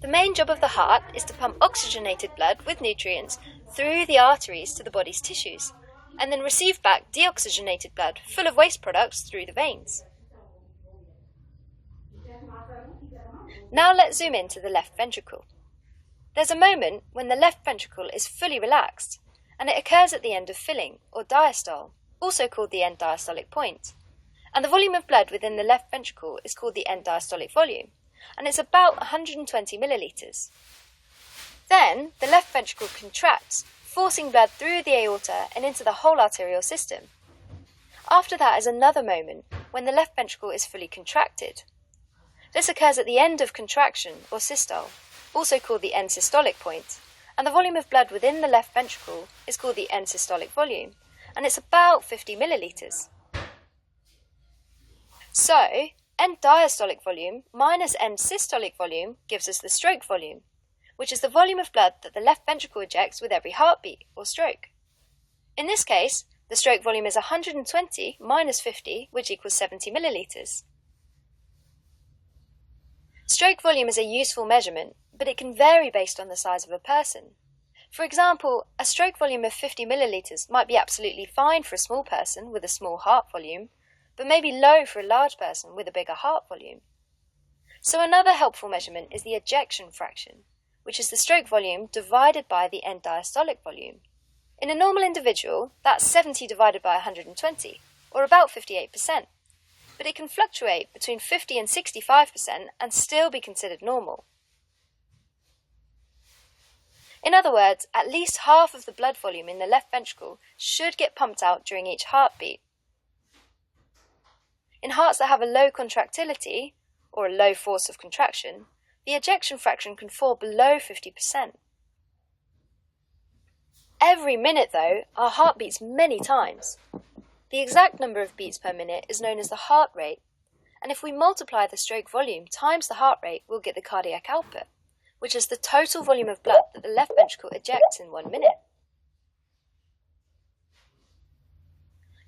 The main job of the heart is to pump oxygenated blood with nutrients through the arteries to the body's tissues, and then receive back deoxygenated blood full of waste products through the veins. Now let's zoom into the left ventricle. There's a moment when the left ventricle is fully relaxed, and it occurs at the end of filling, or diastole, also called the end diastolic point. And the volume of blood within the left ventricle is called the end diastolic volume, and it's about 120 millilitres. Then, the left ventricle contracts, forcing blood through the aorta and into the whole arterial system. After that is another moment when the left ventricle is fully contracted. This occurs at the end of contraction, or systole, also called the end systolic point, and the volume of blood within the left ventricle is called the end systolic volume, and it's about 50 millilitres. So, end diastolic volume minus end systolic volume gives us the stroke volume, which is the volume of blood that the left ventricle ejects with every heartbeat, or stroke. In this case, the stroke volume is 120 minus 50, which equals 70 millilitres. Stroke volume is a useful measurement, but it can vary based on the size of a person. For example, a stroke volume of 50 millilitres might be absolutely fine for a small person with a small heart volume, but may be low for a large person with a bigger heart volume. So another helpful measurement is the ejection fraction, which is the stroke volume divided by the end diastolic volume. In a normal individual, that's 70 divided by 120, or about 58%. But it can fluctuate between 50 and 65% and still be considered normal. In other words, at least half of the blood volume in the left ventricle should get pumped out during each heartbeat. In hearts that have a low contractility, or a low force of contraction, the ejection fraction can fall below 50%. Every minute, though, our heart beats many times. The exact number of beats per minute is known as the heart rate, and if we multiply the stroke volume times the heart rate, we'll get the cardiac output, which is the total volume of blood that the left ventricle ejects in 1 minute.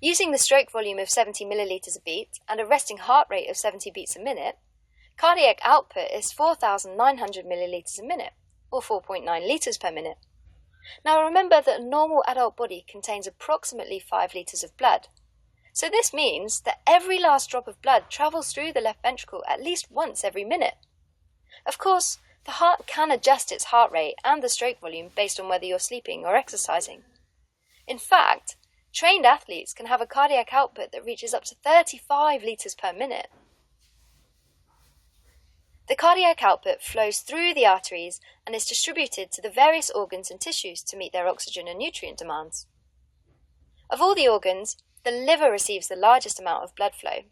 Using the stroke volume of 70 millilitres a beat and a resting heart rate of 70 beats a minute, cardiac output is 4,900 millilitres a minute, or 4.9 litres per minute. Now remember that a normal adult body contains approximately 5 litres of blood, so this means that every last drop of blood travels through the left ventricle at least once every minute. Of course, the heart can adjust its heart rate and the stroke volume based on whether you're sleeping or exercising. In fact, trained athletes can have a cardiac output that reaches up to 35 litres per minute. The cardiac output flows through the arteries and is distributed to the various organs and tissues to meet their oxygen and nutrient demands. Of all the organs, the liver receives the largest amount of blood flow.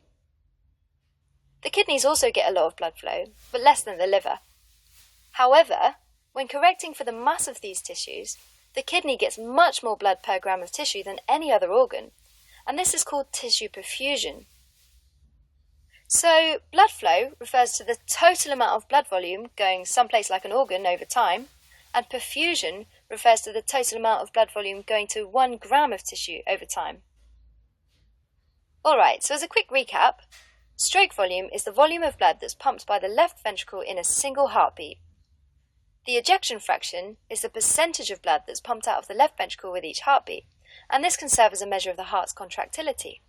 The kidneys also get a lot of blood flow, but less than the liver. However, when correcting for the mass of these tissues, the kidney gets much more blood per gram of tissue than any other organ, and this is called tissue perfusion. So, blood flow refers to the total amount of blood volume going someplace like an organ over time, and perfusion refers to the total amount of blood volume going to 1 gram of tissue over time. Alright, so as a quick recap, stroke volume is the volume of blood that's pumped by the left ventricle in a single heartbeat. The ejection fraction is the percentage of blood that's pumped out of the left ventricle with each heartbeat, and this can serve as a measure of the heart's contractility.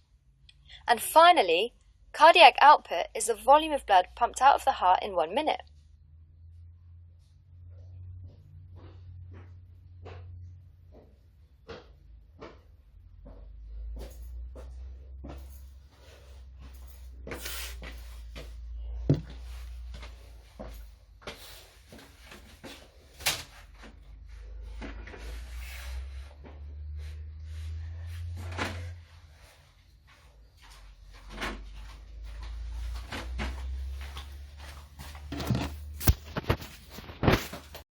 And finally, cardiac output is the volume of blood pumped out of the heart in 1 minute.